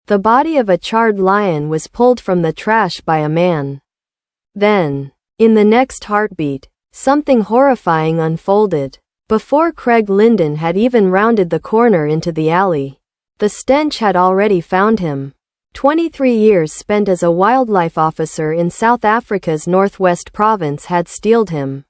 The body of a charred lion was pulled from the trash by a man. Then, in the next heartbeat, something horrifying unfolded. Before Craig Linden had even rounded the corner into the alley, the stench had already found him. 23 years spent as a wildlife officer in South Africa's Northwest Province had steeled him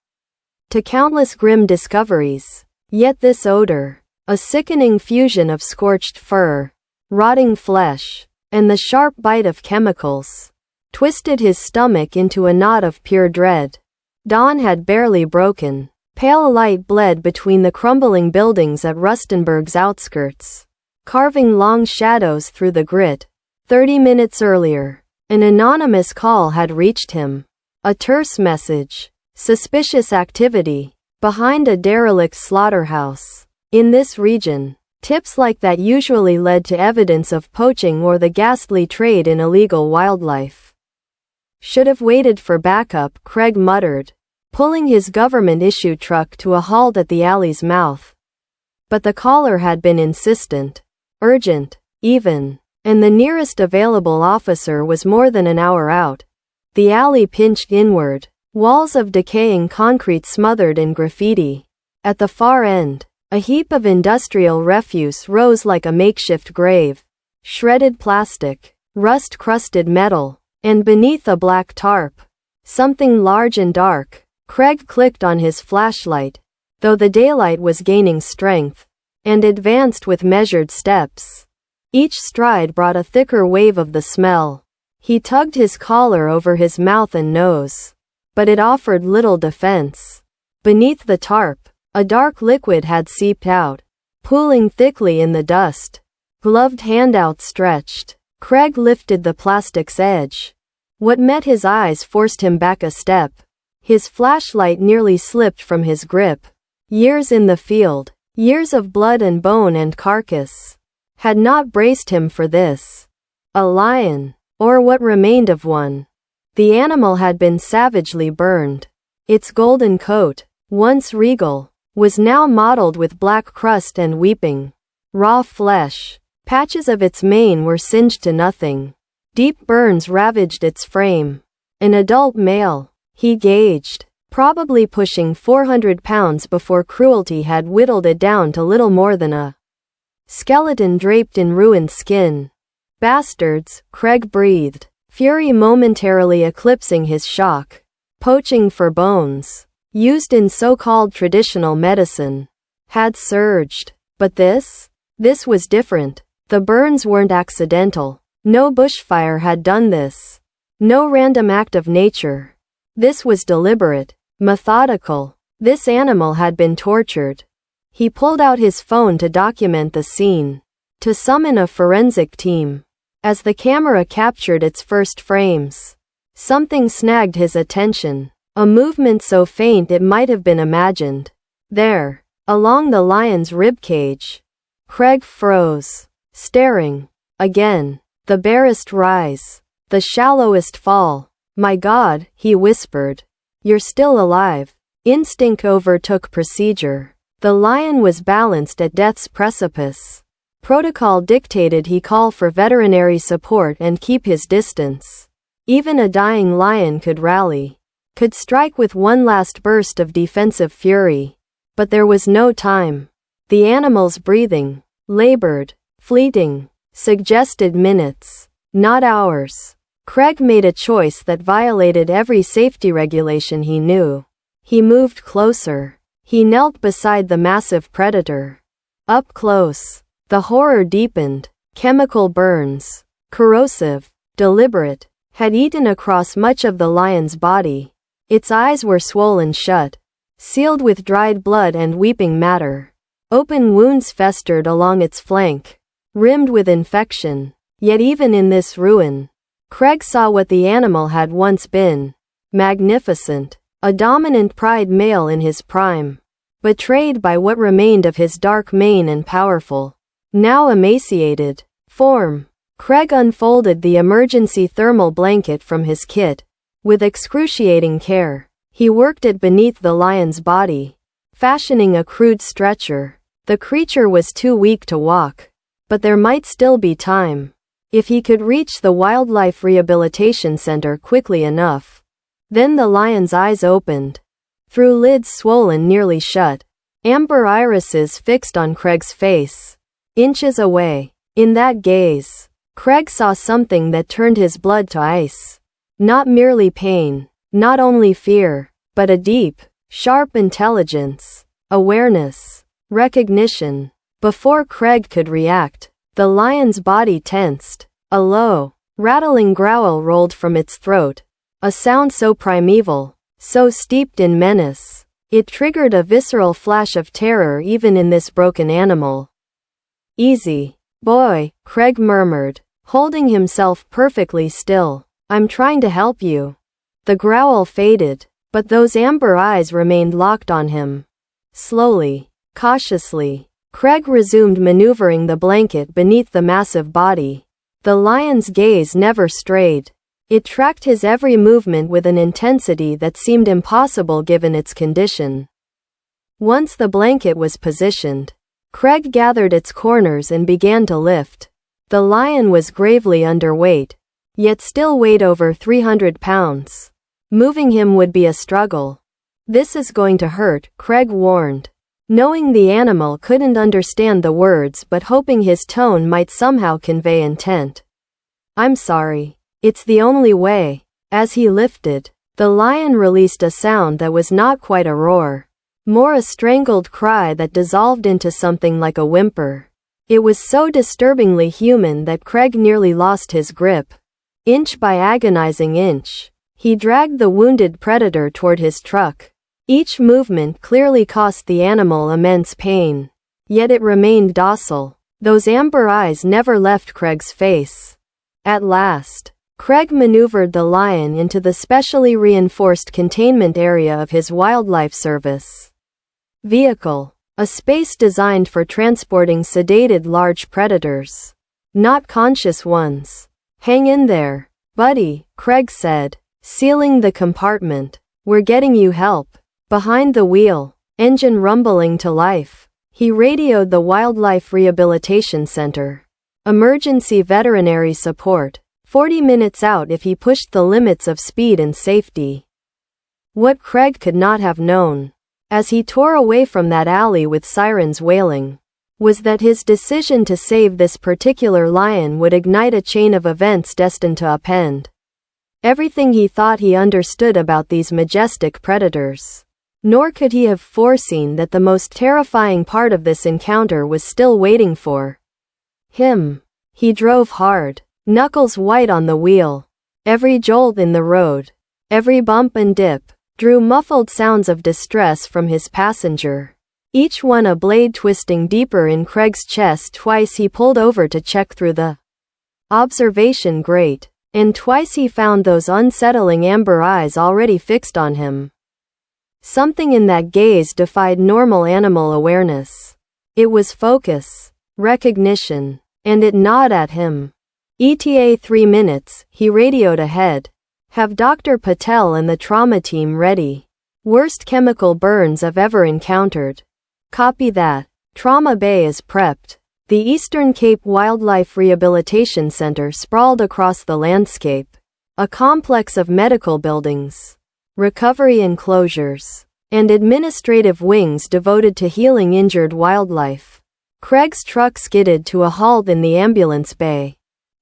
to countless grim discoveries. Yet this odor, a sickening fusion of scorched fur, rotting flesh, and the sharp bite of chemicals, twisted his stomach into a knot of pure dread. Dawn had barely broken. Pale light bled between the crumbling buildings at Rustenburg's outskirts, carving long shadows through the grit. 30 minutes earlier, an anonymous call had reached him. A terse message. Suspicious activity behind a derelict slaughterhouse. In this region, tips like that usually led to evidence of poaching or the ghastly trade in illegal wildlife. Should have waited for backup, Craig muttered, pulling his government-issued truck to a halt at the alley's mouth. But the caller had been insistent, urgent, even, and the nearest available officer was more than an hour out. The alley pinched inward, walls of decaying concrete smothered in graffiti. At the far end, a heap of industrial refuse rose like a makeshift grave. Shredded plastic, rust-crusted metal, and beneath a black tarp, something large and dark. Craig clicked on his flashlight, though the daylight was gaining strength, and advanced with measured steps. Each stride brought a thicker wave of the smell. He tugged his collar over his mouth and nose, but it offered little defense. Beneath the tarp, a dark liquid had seeped out, pooling thickly in the dust. Gloved hand outstretched, Craig lifted the plastic's edge. What met his eyes forced him back a step. His flashlight nearly slipped from his grip. Years in the field, years of blood and bone and carcass, had not braced him for this. A lion, or what remained of one. The animal had been savagely burned. Its golden coat, once regal, was now mottled with black crust and weeping, raw flesh. Patches of its mane were singed to nothing. Deep burns ravaged its frame. An adult male, he gauged, probably pushing 400 pounds before cruelty had whittled it down to little more than a skeleton draped in ruined skin. Bastards, Craig breathed, fury momentarily eclipsing his shock. Poaching for bones, used in so-called traditional medicine, had surged. But this was different. The burns weren't accidental. No bushfire had done this. No random act of nature. This was deliberate, methodical. This animal had been tortured. He pulled out his phone to document the scene, to summon a forensic team. As the camera captured its first frames, something snagged his attention, a movement so faint it might have been imagined. There, along the lion's ribcage. Craig froze, staring. Again, the barest rise, the shallowest fall. "My God," he whispered. "You're still alive." Instinct overtook procedure. The lion was balanced at death's precipice. Protocol dictated he call for veterinary support and keep his distance. Even a dying lion could rally, could strike with one last burst of defensive fury. But there was no time. The animal's breathing, labored, fleeting, suggested minutes, not hours. Craig made a choice that violated every safety regulation he knew. He moved closer. He knelt beside the massive predator. Up close, the horror deepened. Chemical burns, corrosive, deliberate, had eaten across much of the lion's body. Its eyes were swollen shut, sealed with dried blood and weeping matter. Open wounds festered along its flank, rimmed with infection. Yet even in this ruin, Craig saw what the animal had once been. Magnificent, a dominant pride male in his prime. Betrayed by what remained of his dark mane and powerful, now emaciated, form. Craig unfolded the emergency thermal blanket from his kit. With excruciating care, he worked it beneath the lion's body, fashioning a crude stretcher. The creature was too weak to walk, but there might still be time. If he could reach the Wildlife Rehabilitation Center quickly enough. Then the lion's eyes opened. Through lids swollen nearly shut. Amber irises fixed on Craig's face. Inches away. In that gaze, Craig saw something that turned his blood to ice. Not merely pain. Not only fear. But a deep, sharp intelligence. Awareness. Recognition. Before Craig could react, the lion's body tensed. A low, rattling growl rolled from its throat. A sound so primeval, so steeped in menace. It triggered a visceral flash of terror even in this broken animal. "Easy, boy," Craig murmured, holding himself perfectly still. "I'm trying to help you." The growl faded, but those amber eyes remained locked on him. Slowly, cautiously, Craig resumed maneuvering the blanket beneath the massive body. The lion's gaze never strayed. It tracked his every movement with an intensity that seemed impossible given its condition. Once the blanket was positioned, Craig gathered its corners and began to lift. The lion was gravely underweight, yet still weighed over 300 pounds. Moving him would be a struggle. "This is going to hurt," Craig warned, knowing the animal couldn't understand the words but hoping his tone might somehow convey intent. "I'm sorry. It's the only way." As he lifted, the lion released a sound that was not quite a roar, more a strangled cry that dissolved into something like a whimper. It was so disturbingly human that Craig nearly lost his grip. Inch by agonizing inch, he dragged the wounded predator toward his truck. Each movement clearly cost the animal immense pain. Yet it remained docile. Those amber eyes never left Craig's face. At last, Craig maneuvered the lion into the specially reinforced containment area of his wildlife service vehicle, a space designed for transporting sedated large predators, not conscious ones. "Hang in there, buddy," Craig said, sealing the compartment. "We're getting you help." Behind the wheel, engine rumbling to life, he radioed the Wildlife Rehabilitation Center. Emergency veterinary support. 40 minutes out if he pushed the limits of speed and safety. What Craig could not have known, as he tore away from that alley with sirens wailing, was that his decision to save this particular lion would ignite a chain of events destined to upend everything he thought he understood about these majestic predators. Nor could he have foreseen that the most terrifying part of this encounter was still waiting for him. He drove hard, knuckles white on the wheel. Every jolt in the road, every bump and dip, drew muffled sounds of distress from his passenger. Each one a blade twisting deeper in Craig's chest. Twice he pulled over to check through the observation grate, and twice he found those unsettling amber eyes already fixed on him. Something in that gaze defied normal animal awareness. It was focus, recognition, and it gnawed at him. "ETA 3 minutes, he radioed ahead. "Have Dr. Patel and the trauma team ready. Worst chemical burns I've ever encountered." "Copy that. Trauma Bay is prepped." The Eastern Cape Wildlife Rehabilitation Center sprawled across the landscape. A complex of medical buildings, recovery enclosures, and administrative wings devoted to healing injured wildlife. Craig's truck skidded to a halt in the ambulance bay.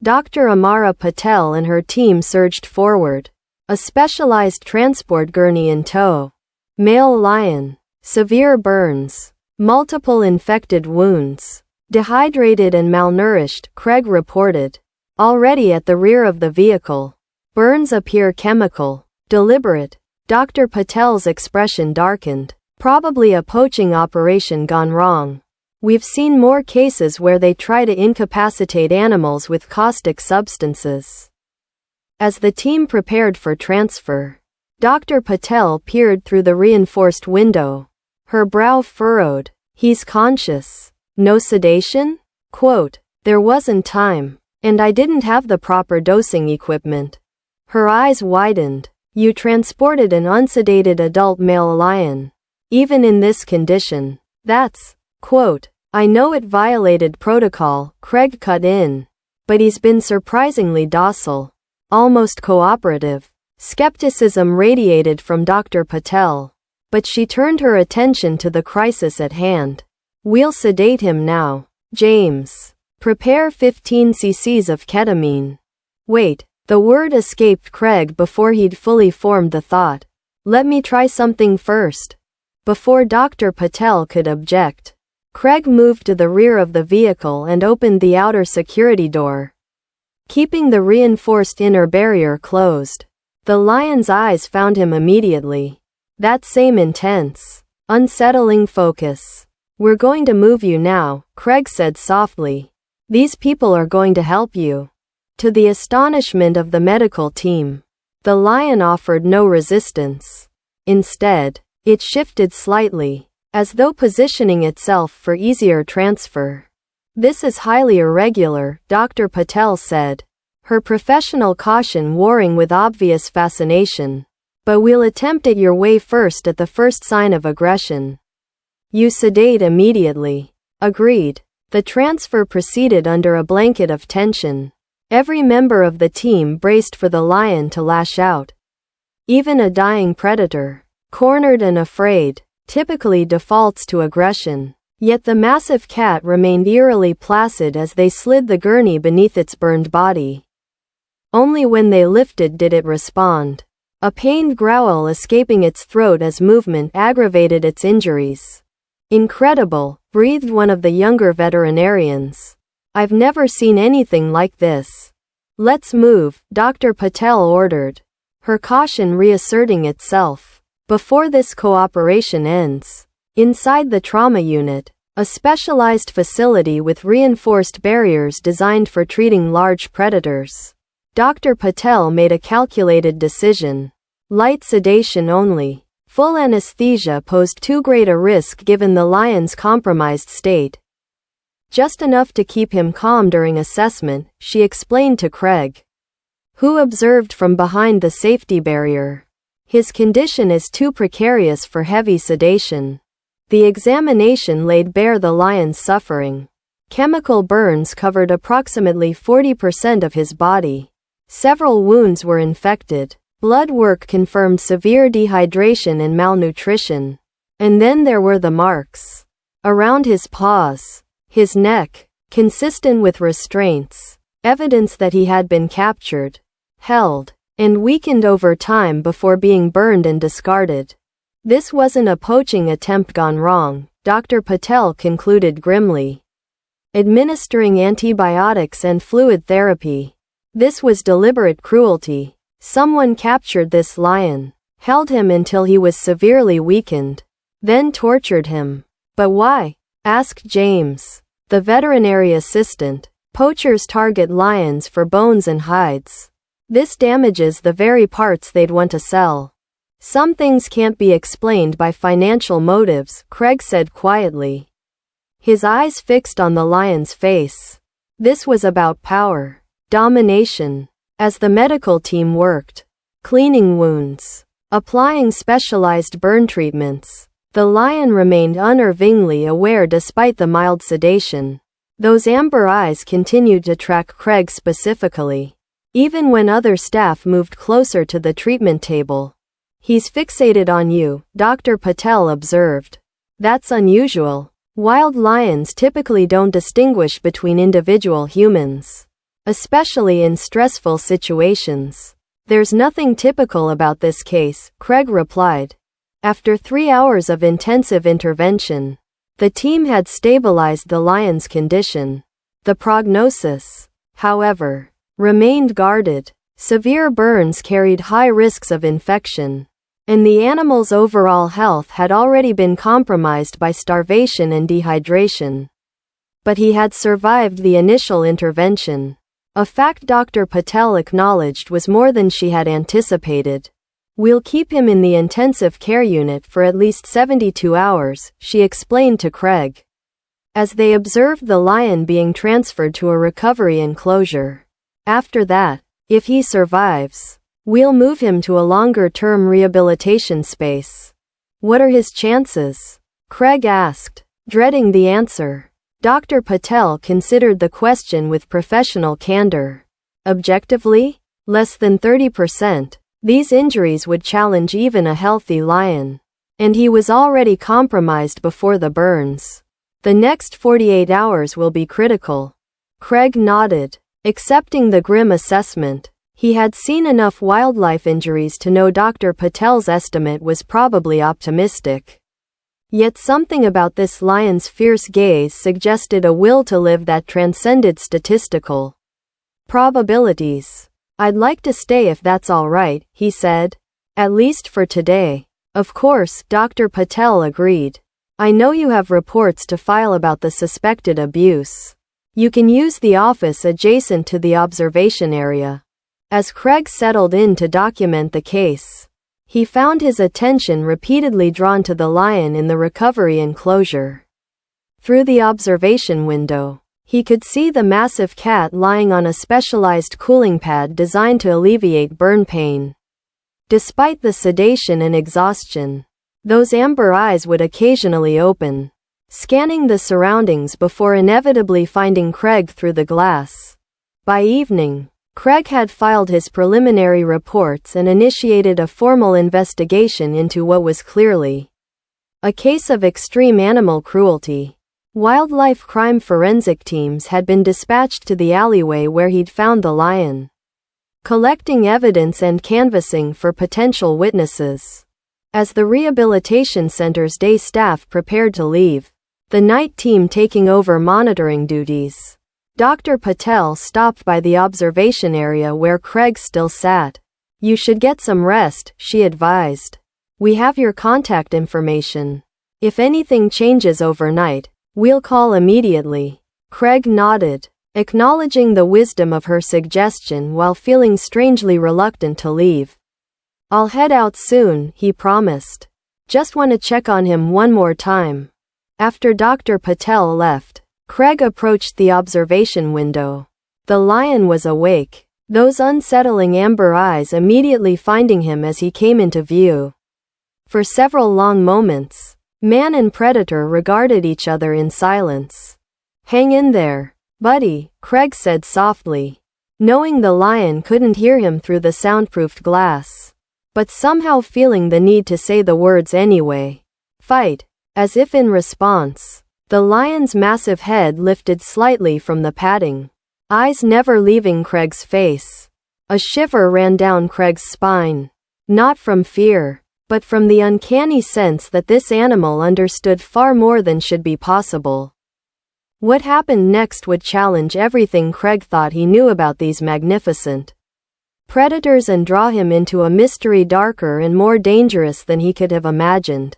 Dr. Amara Patel and her team surged forward, a specialized transport gurney in tow. Male lion, severe burns, multiple infected wounds, dehydrated and malnourished, Craig reported. Already at the rear of the vehicle, burns appear chemical, deliberate. Dr. Patel's expression darkened. Probably a poaching operation gone wrong. We've seen more cases where they try to incapacitate animals with caustic substances. As the team prepared for transfer, Dr. Patel peered through the reinforced window. Her brow furrowed. "He's conscious. No sedation?" Quote, "There wasn't time, and I didn't have the proper dosing equipment." Her eyes widened. "You transported an unsedated adult male lion. Even in this condition. That's..." Quote, "I know it violated protocol," Craig cut in. but he's been surprisingly docile, almost cooperative. Skepticism radiated from Dr. Patel, but she turned her attention to the crisis at hand. We'll sedate him now. James, prepare 15 cc's of ketamine. Wait, the word escaped Craig before he'd fully formed the thought. Let me try something first. Before Dr. Patel could object, Craig moved to the rear of the vehicle and opened the outer security door, keeping the reinforced inner barrier closed. The lion's eyes found him immediately. That same intense, unsettling focus. We're going to move you now, Craig said softly. These people are going to help you. To the astonishment of the medical team, the lion offered no resistance. Instead, it shifted slightly, as though positioning itself for easier transfer. This is highly irregular, Dr. Patel said, her professional caution warring with obvious fascination. But we'll attempt it your way first at the first sign of aggression. You sedate immediately. Agreed. The transfer proceeded under a blanket of tension. Every member of the team braced for the lion to lash out. Even a dying predator, cornered and afraid, typically defaults to aggression. Yet the massive cat remained eerily placid as they slid the gurney beneath its burned body. Only when they lifted did it respond, a pained growl escaping its throat as movement aggravated its injuries. Incredible, breathed one of the younger veterinarians. I've never seen anything like this. Let's move, Dr. Patel ordered, her caution reasserting itself. Before this cooperation ends, inside the trauma unit, a specialized facility with reinforced barriers designed for treating large predators, Dr. Patel made a calculated decision. Light sedation only. Full anesthesia posed too great a risk given the lion's compromised state. Just enough to keep him calm during assessment, she explained to Craig, who observed from behind the safety barrier. His condition is too precarious for heavy sedation. The examination laid bare the lion's suffering. Chemical burns covered approximately 40% of his body. Several wounds were infected. Blood work confirmed severe dehydration and malnutrition. And then there were the marks around his paws, his neck, consistent with restraints, evidence that he had been captured, held, and weakened over time before being burned and discarded. This wasn't a poaching attempt gone wrong, Dr. Patel concluded grimly. Administering antibiotics and fluid therapy. This was deliberate cruelty. Someone captured this lion, held him until he was severely weakened, then tortured him. But why? Asked James, the veterinary assistant. Poachers target lions for bones and hides. This damages the very parts they'd want to sell. Some things can't be explained by financial motives, Craig said quietly, his eyes fixed on the lion's face. This was about power. Domination. As the medical team worked, cleaning wounds, applying specialized burn treatments, the lion remained unnervingly aware despite the mild sedation. Those amber eyes continued to track Craig specifically, even when other staff moved closer to the treatment table. He's fixated on you, Dr. Patel observed. That's unusual. Wild lions typically don't distinguish between individual humans, especially in stressful situations. There's nothing typical about this case, Craig replied. After 3 hours of intensive intervention, the team had stabilized the lion's condition. The prognosis, however, remained guarded. Severe burns carried high risks of infection, and the animal's overall health had already been compromised by starvation and dehydration. But he had survived the initial intervention. A fact Dr. Patel acknowledged was more than she had anticipated. We'll keep him in the intensive care unit for at least 72 hours, she explained to Craig, as they observed the lion being transferred to a recovery enclosure. After that, if he survives, we'll move him to a longer-term rehabilitation space. What are his chances? Craig asked, dreading the answer. Dr. Patel considered the question with professional candor. Objectively, less than 30%. These injuries would challenge even a healthy lion. And he was already compromised before the burns. The next 48 hours will be critical. Craig nodded, accepting the grim assessment. He had seen enough wildlife injuries to know Dr. Patel's estimate was probably optimistic. Yet something about this lion's fierce gaze suggested a will to live that transcended statistical probabilities. "I'd like to stay if that's all right," he said. "At least for today." "Of course," Dr. Patel agreed. "I know you have reports to file about the suspected abuse. You can use the office adjacent to the observation area." As Craig settled in to document the case, he found his attention repeatedly drawn to the lion in the recovery enclosure. Through the observation window, he could see the massive cat lying on a specialized cooling pad designed to alleviate burn pain. Despite the sedation and exhaustion, those amber eyes would occasionally open, scanning the surroundings before inevitably finding Craig through the glass. By evening, Craig had filed his preliminary reports and initiated a formal investigation into what was clearly a case of extreme animal cruelty. Wildlife crime forensic teams had been dispatched to the alleyway where he'd found the lion, collecting evidence and canvassing for potential witnesses. As the rehabilitation center's day staff prepared to leave, the night team taking over monitoring duties, Dr. Patel stopped by the observation area where Craig still sat. "You should get some rest," she advised. "We have your contact information. If anything changes overnight, we'll call immediately." Craig nodded, acknowledging the wisdom of her suggestion while feeling strangely reluctant to leave. "I'll head out soon," he promised. "Just want to check on him one more time." After Dr. Patel left, Craig approached the observation window. The lion was awake, those unsettling amber eyes immediately finding him as he came into view. For several long moments, man and predator regarded each other in silence. "Hang in there, buddy," Craig said softly, knowing the lion couldn't hear him through the soundproofed glass, but somehow feeling the need to say the words anyway. "Fight." As if in response, the lion's massive head lifted slightly from the padding, eyes never leaving Craig's face. A shiver ran down Craig's spine, not from fear, but from the uncanny sense that this animal understood far more than should be possible. What happened next would challenge everything Craig thought he knew about these magnificent predators and draw him into a mystery darker and more dangerous than he could have imagined.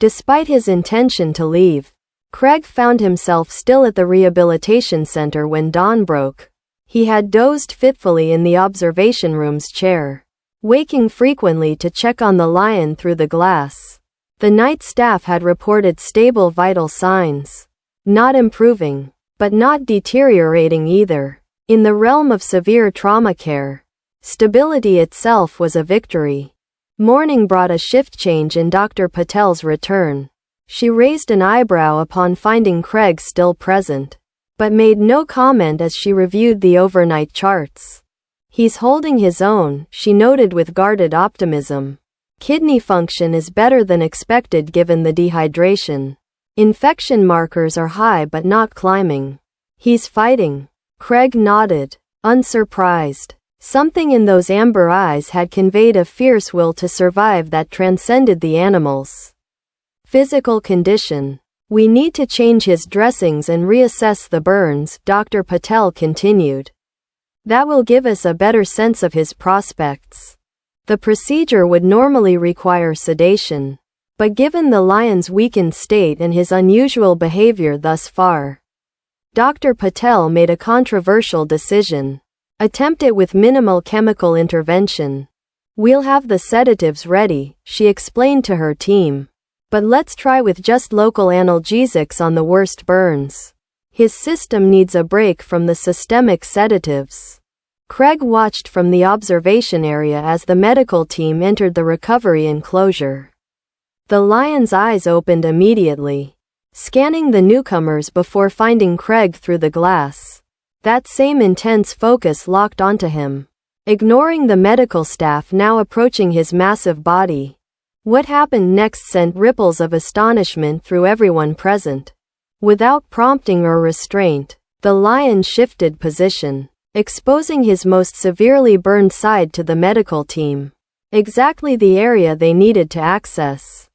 Despite his intention to leave, Craig found himself still at the rehabilitation center when dawn broke. He had dozed fitfully in the observation room's chair, waking frequently to check on the lion through the glass. The night staff had reported stable vital signs. Not improving, but not deteriorating either. In the realm of severe trauma care, stability itself was a victory. Morning brought a shift change in Dr. Patel's return. She raised an eyebrow upon finding Craig still present, but made no comment as she reviewed the overnight charts. "He's holding his own," she noted with guarded optimism. "Kidney function is better than expected given the dehydration. Infection markers are high but not climbing. He's fighting." Craig nodded, unsurprised. Something in those amber eyes had conveyed a fierce will to survive that transcended the animal's physical condition. "We need to change his dressings and reassess the burns," Dr. Patel continued. "That will give us a better sense of his prospects. The procedure would normally require sedation, but given the lion's weakened state and his unusual behavior thus far, Dr. Patel made a controversial decision. Attempt it with minimal chemical intervention. "We'll have the sedatives ready," she explained to her team. "But let's try with just local analgesics on the worst burns. His system needs a break from the systemic sedatives." Craig watched from the observation area as the medical team entered the recovery enclosure. The lion's eyes opened immediately, scanning the newcomers before finding Craig through the glass. That same intense focus locked onto him, ignoring the medical staff now approaching his massive body. What happened next sent ripples of astonishment through everyone present. Without prompting or restraint, the lion shifted position, exposing his most severely burned side to the medical team. Exactly the area they needed to access.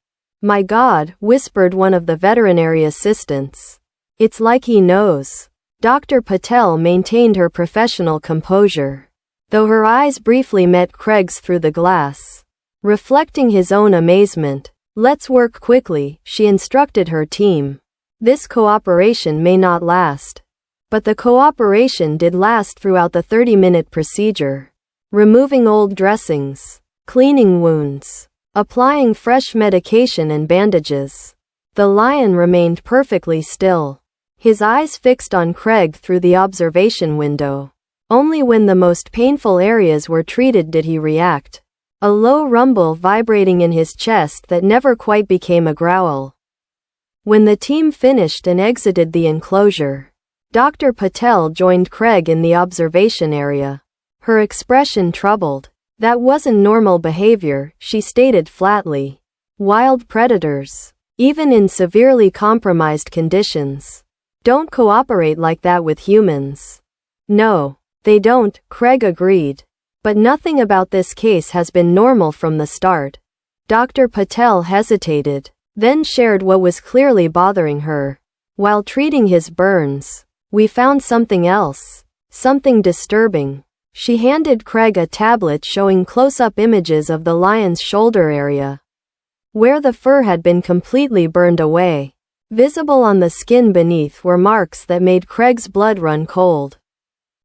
"My God," whispered one of the veterinary assistants. "It's like he knows." Dr. Patel maintained her professional composure, though her eyes briefly met Craig's through the glass, reflecting his own amazement. "Let's work quickly," she instructed her team. "This cooperation may not last." But the cooperation did last throughout the 30-minute procedure. Removing old dressings, cleaning wounds, applying fresh medication and bandages. The lion remained perfectly still, his eyes fixed on Craig through the observation window. Only when the most painful areas were treated did he react, a low rumble vibrating in his chest that never quite became a growl. When the team finished and exited the enclosure, Dr. Patel joined Craig in the observation area, her expression troubled. "That wasn't normal behavior," she stated flatly. "Wild predators, even in severely compromised conditions, don't cooperate like that with humans." "No, they don't," Craig agreed. "But nothing about this case has been normal from the start." Dr. Patel hesitated, then shared what was clearly bothering her. "While treating his burns, we found something else, something disturbing." She handed Craig a tablet showing close-up images of the lion's shoulder area, where the fur had been completely burned away. Visible on the skin beneath were marks that made Craig's blood run cold.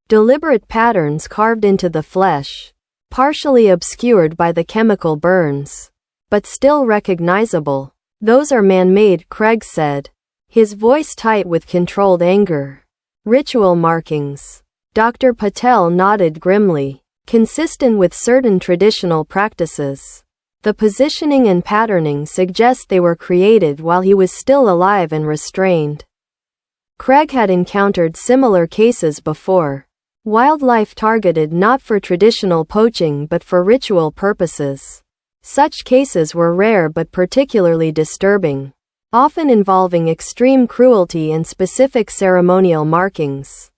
Deliberate patterns carved into the flesh, partially obscured by the chemical burns, but still recognizable. "Those are man-made," Craig said, his voice tight with controlled anger. "Ritual markings." Dr. Patel nodded grimly, consistent with certain traditional practices. The positioning and patterning suggest they were created while he was still alive and restrained. Craig had encountered similar cases before. Wildlife targeted not for traditional poaching but for ritual purposes. Such cases were rare but particularly disturbing, often involving extreme cruelty and specific ceremonial markings.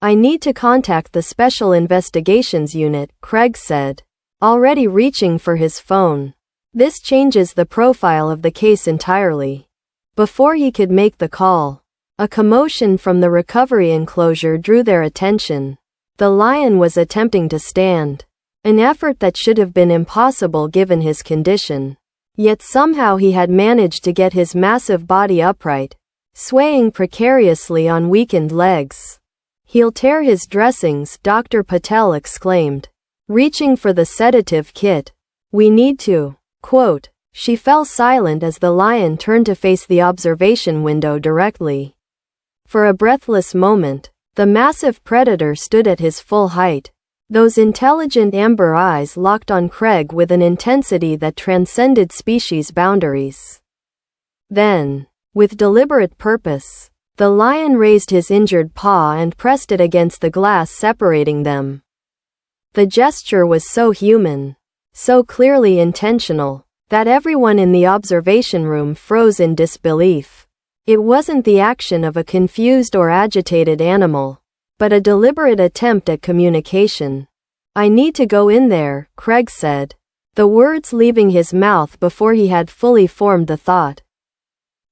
"I need to contact the Special Investigations Unit," Craig said, already reaching for his phone. "This changes the profile of the case entirely." Before he could make the call, a commotion from the recovery enclosure drew their attention. The lion was attempting to stand, an effort that should have been impossible given his condition. Yet somehow he had managed to get his massive body upright, swaying precariously on weakened legs. "He'll tear his dressings," Dr. Patel exclaimed, reaching for the sedative kit. "We need to." Quote. She fell silent as the lion turned to face the observation window directly. For a breathless moment, the massive predator stood at his full height, those intelligent amber eyes locked on Craig with an intensity that transcended species boundaries. Then, with deliberate purpose, the lion raised his injured paw and pressed it against the glass separating them. The gesture was so human, so clearly intentional, that everyone in the observation room froze in disbelief. It wasn't the action of a confused or agitated animal, but a deliberate attempt at communication. "I need to go in there," Craig said, the words leaving his mouth before he had fully formed the thought.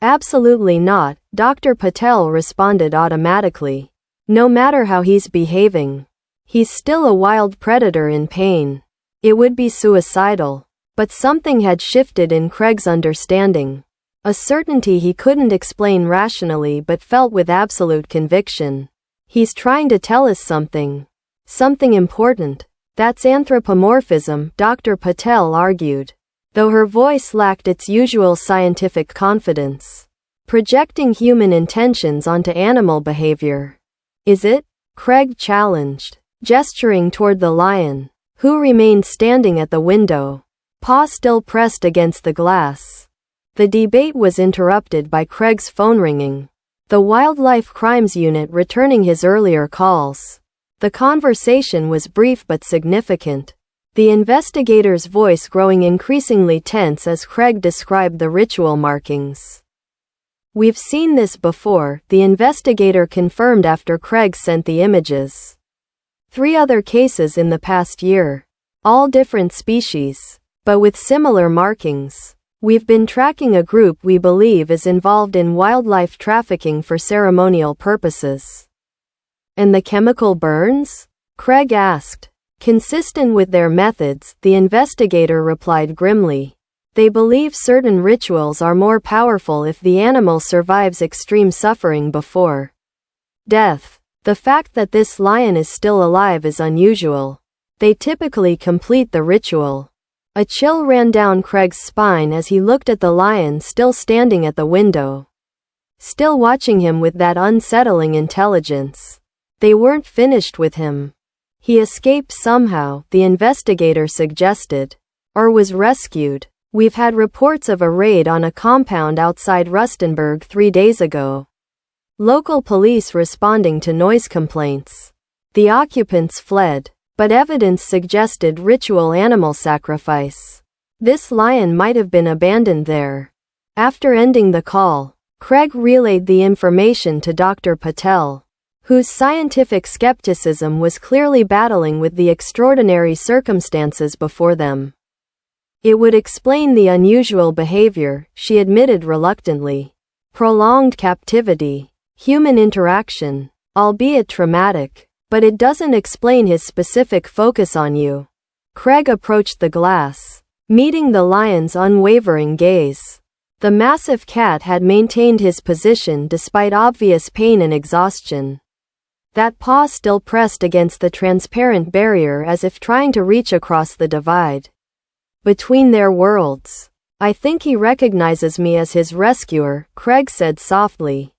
"Absolutely not," Dr. Patel responded automatically. "No matter how he's behaving, he's still a wild predator in pain. It would be suicidal." But something had shifted in Craig's understanding. A certainty he couldn't explain rationally but felt with absolute conviction. "He's trying to tell us something. Something important." "That's anthropomorphism," Dr. Patel argued, though her voice lacked its usual scientific confidence. "Projecting human intentions onto animal behavior." "Is it?" Craig challenged, gesturing toward the lion, who remained standing at the window, paw still pressed against the glass. The debate was interrupted by Craig's phone ringing. The Wildlife Crimes Unit returning his earlier calls. The conversation was brief but significant. The investigator's voice growing increasingly tense as Craig described the ritual markings. "We've seen this before," the investigator confirmed after Craig sent the images. 3 other cases in the past year. All different species, but with similar markings. We've been tracking a group we believe is involved in wildlife trafficking for ceremonial purposes. "And the chemical burns?" Craig asked. Consistent with their methods, the investigator replied grimly. They believe certain rituals are more powerful if the animal survives extreme suffering before death. The fact that this lion is still alive is unusual. They typically complete the ritual. A chill ran down Craig's spine as he looked at the lion still standing at the window. Still watching him with that unsettling intelligence. They weren't finished with him. He escaped somehow, the investigator suggested. Or was rescued. We've had reports of a raid on a compound outside Rustenburg 3 days ago. Local police responding to noise complaints. The occupants fled. But evidence suggested ritual animal sacrifice. This lion might have been abandoned there. After ending the call, Craig relayed the information to Dr. Patel, whose scientific skepticism was clearly battling with the extraordinary circumstances before them. It would explain the unusual behavior, she admitted reluctantly. Prolonged captivity, human interaction, albeit traumatic. But it doesn't explain his specific focus on you. Craig approached the glass, meeting the lion's unwavering gaze. The massive cat had maintained his position despite obvious pain and exhaustion. That paw still pressed against the transparent barrier as if trying to reach across the divide between their worlds. "I think he recognizes me as his rescuer," Craig said softly.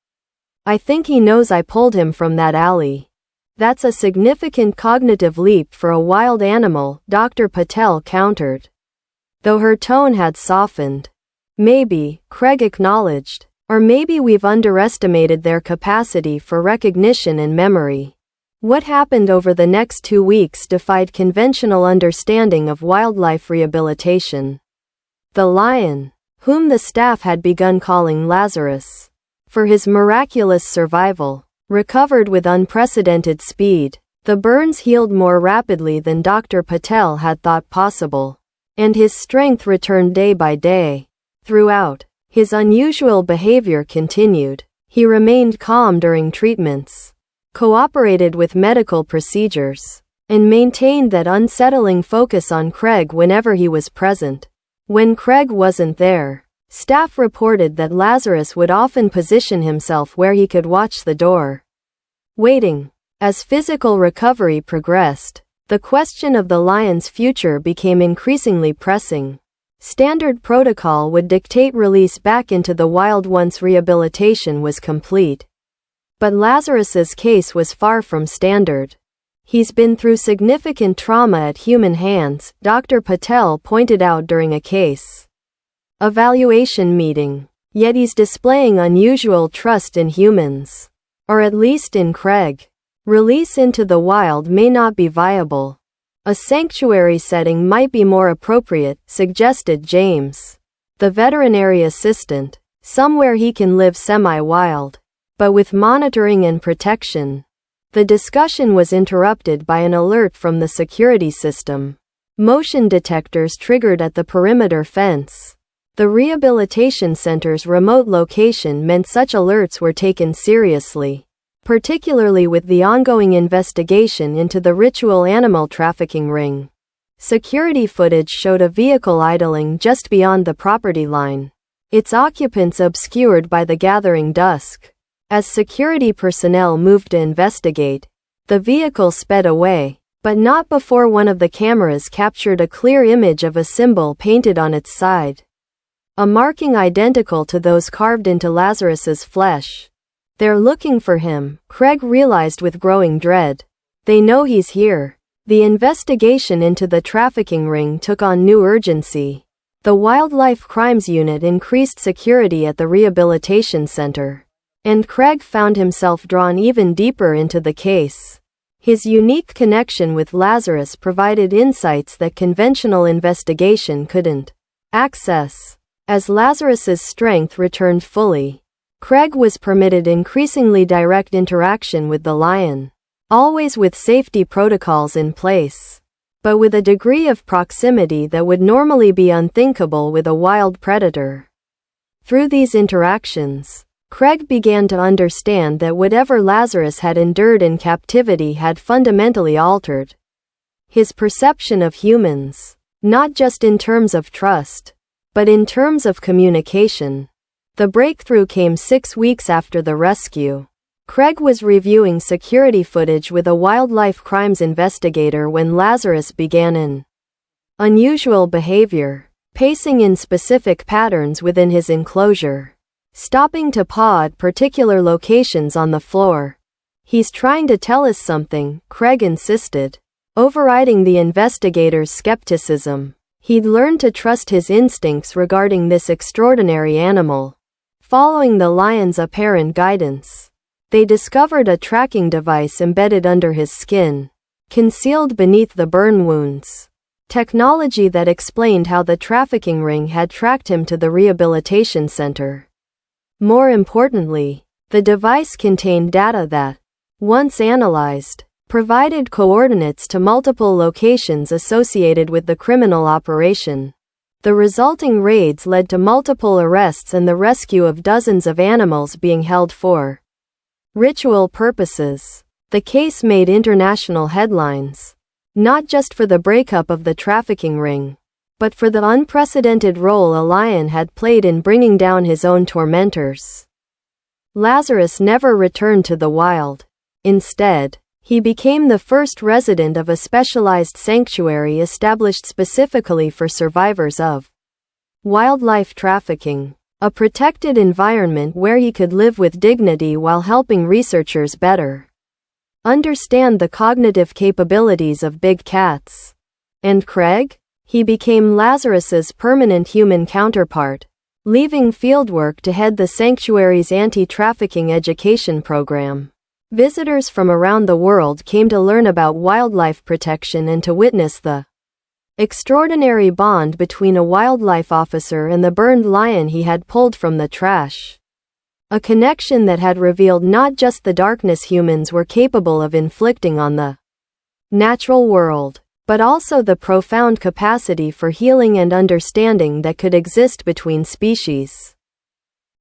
"I think he knows I pulled him from that alley." "That's a significant cognitive leap for a wild animal," Dr. Patel countered, though her tone had softened. "Maybe," Craig acknowledged, "or maybe we've underestimated their capacity for recognition and memory." What happened over the next 2 weeks defied conventional understanding of wildlife rehabilitation. The lion, whom the staff had begun calling Lazarus, for his miraculous survival, recovered with unprecedented speed. The burns healed more rapidly than Dr. Patel had thought possible, and his strength returned day by day. Throughout, his unusual behavior continued. He remained calm during treatments, cooperated with medical procedures, and maintained that unsettling focus on Craig whenever he was present. When Craig wasn't there, staff reported that Lazarus would often position himself where he could watch the door, waiting. As physical recovery progressed, the question of the lion's future became increasingly pressing. Standard protocol would dictate release back into the wild once rehabilitation was complete. But Lazarus's case was far from standard. He's been through significant trauma at human hands, Dr. Patel pointed out during a case evaluation meeting. Yet he's displaying unusual trust in humans. Or at least in Craig. Release into the wild may not be viable. A sanctuary setting might be more appropriate, suggested James, the veterinary assistant. Somewhere he can live semi-wild, but with monitoring and protection. The discussion was interrupted by an alert from the security system. Motion detectors triggered at the perimeter fence. The rehabilitation center's remote location meant such alerts were taken seriously, particularly with the ongoing investigation into the ritual animal trafficking ring. Security footage showed a vehicle idling just beyond the property line, its occupants obscured by the gathering dusk. As security personnel moved to investigate, the vehicle sped away, but not before one of the cameras captured a clear image of a symbol painted on its side. A marking identical to those carved into Lazarus's flesh. They're looking for him, Craig realized with growing dread. They know he's here. The investigation into the trafficking ring took on new urgency. The Wildlife Crimes Unit increased security at the rehabilitation center, and Craig found himself drawn even deeper into the case. His unique connection with Lazarus provided insights that conventional investigation couldn't access. As Lazarus's strength returned fully, Craig was permitted increasingly direct interaction with the lion, always with safety protocols in place, but with a degree of proximity that would normally be unthinkable with a wild predator. Through these interactions, Craig began to understand that whatever Lazarus had endured in captivity had fundamentally altered his perception of humans, not just in terms of trust, but in terms of communication. The breakthrough came 6 weeks after the rescue. Craig was reviewing security footage with a wildlife crimes investigator when Lazarus began an unusual behavior, pacing in specific patterns within his enclosure, stopping to paw at particular locations on the floor. "He's trying to tell us something," Craig insisted, overriding the investigator's skepticism. He'd learned to trust his instincts regarding this extraordinary animal. Following the lion's apparent guidance, they discovered a tracking device embedded under his skin, concealed beneath the burn wounds. Technology that explained how the trafficking ring had tracked him to the rehabilitation center. More importantly, the device contained data that, once analyzed, provided coordinates to multiple locations associated with the criminal operation. The resulting raids led to multiple arrests and the rescue of dozens of animals being held for ritual purposes. The case made international headlines, not just for the breakup of the trafficking ring, but for the unprecedented role a lion had played in bringing down his own tormentors. Lazarus never returned to the wild. Instead, he became the first resident of a specialized sanctuary established specifically for survivors of wildlife trafficking, a protected environment where he could live with dignity while helping researchers better understand the cognitive capabilities of big cats. And Craig? He became Lazarus's permanent human counterpart, leaving fieldwork to head the sanctuary's anti-trafficking education program. Visitors from around the world came to learn about wildlife protection and to witness the extraordinary bond between a wildlife officer and the burned lion he had pulled from the trash. A connection that had revealed not just the darkness humans were capable of inflicting on the natural world, but also the profound capacity for healing and understanding that could exist between species.